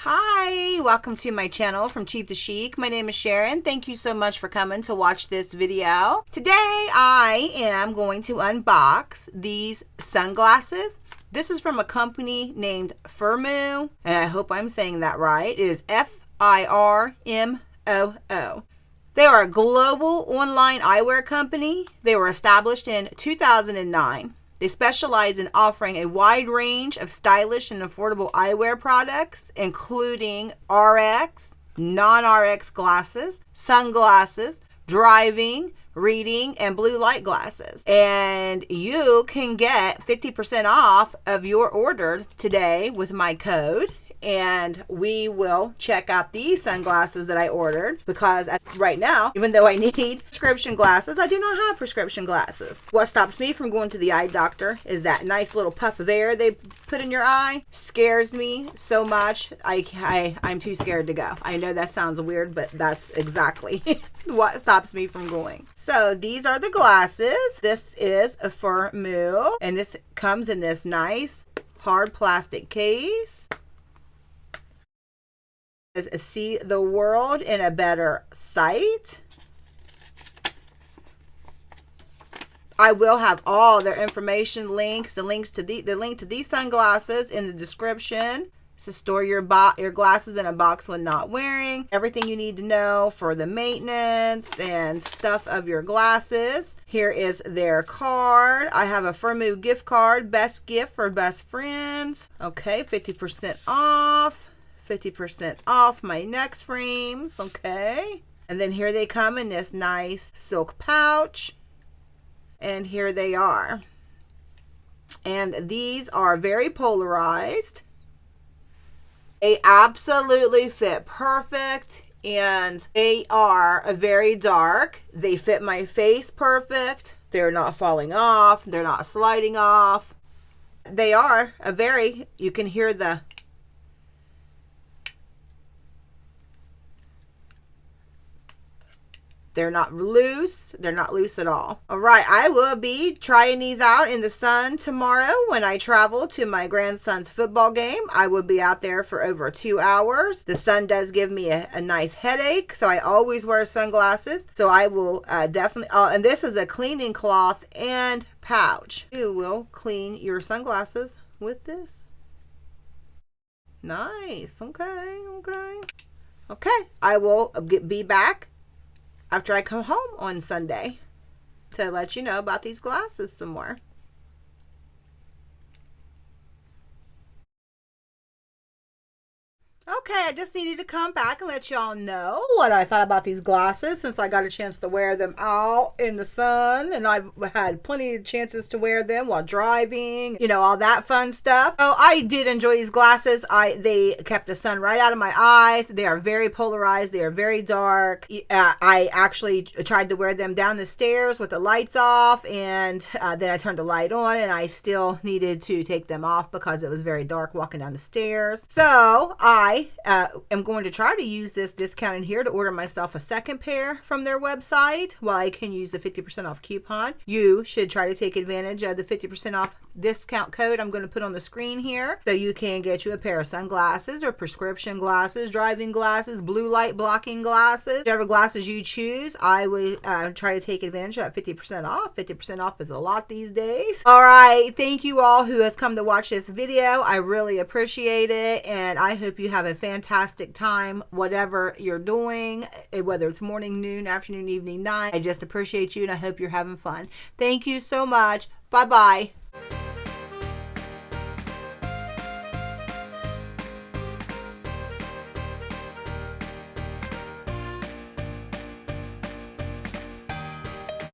Hi, welcome to my channel From Cheap to Chic. My name is Sharon. Thank you so much for coming to watch this video. Today I am going to unbox these sunglasses. This is from a company named FIRMOO, and I hope I'm saying that right. It is FIRMOO. They are a global online eyewear company. They were established in 2009. They specialize in offering a wide range of stylish and affordable eyewear products, including RX, non-RX glasses, sunglasses, driving, reading, and blue light glasses. And you can get 50% off of your order today with my code. And we will check out these sunglasses that I ordered, because right now, even though I need prescription glasses, I do not have prescription glasses. What stops me from going to the eye doctor is that nice little puff of air they put in your eye. Scares me so much. I'm too scared to go. I know that sounds weird, but that's exactly what stops me from going. So these are the glasses. This is a FIRMOO, and this comes in this nice hard plastic case. See the world in a better sight. I will have all their information links, the link to these sunglasses in the description. To store your glasses in a box when not wearing. Everything you need to know for the maintenance and stuff of your glasses. Here is their card. I have a FIRMOO gift card, best gift for best friends. Okay, 50% off. 50% off my next frames. Okay, and then here they come in this nice silk pouch, and here they are. And these are very polarized. They absolutely fit perfect, and they are very dark. They fit my face perfect. They're not falling off. They're not sliding off. They are you can hear they're not loose. They're not loose at all. All right, I will be trying these out in the sun tomorrow when I travel to my grandson's football game. I will be out there for over 2 hours. The sun does give me a nice headache, so I always wear sunglasses. So I will definitely, and this is a cleaning cloth and pouch. You will clean your sunglasses with this. Nice. Okay. I will be back after I come home on Sunday to let you know about these glasses some more. Okay, I just needed to come back and let y'all know what I thought about these glasses, since I got a chance to wear them out in the sun, and I've had plenty of chances to wear them while driving, you know, all that fun stuff. Oh, I did enjoy these glasses. They kept the sun right out of my eyes. They are very polarized. They are very dark. I actually tried to wear them down the stairs with the lights off, and then I turned the light on, and I still needed to take them off because it was very dark walking down the stairs. So I am going to try to use this discount in here to order myself a second pair from their website while I can use the 50% off coupon. You should try to take advantage of the 50% off discount code I'm going to put on the screen here, so you can get you a pair of sunglasses or prescription glasses, driving glasses, blue light blocking glasses, whatever glasses you choose. I would try to take advantage of that 50% off. 50% off is a lot these days. All right, thank you all who has come to watch this video. I really appreciate it, and I hope you have a fantastic time whatever you're doing, whether it's morning, noon, afternoon, evening, night. I just appreciate you, and I hope you're having fun. Thank you so much. Bye bye.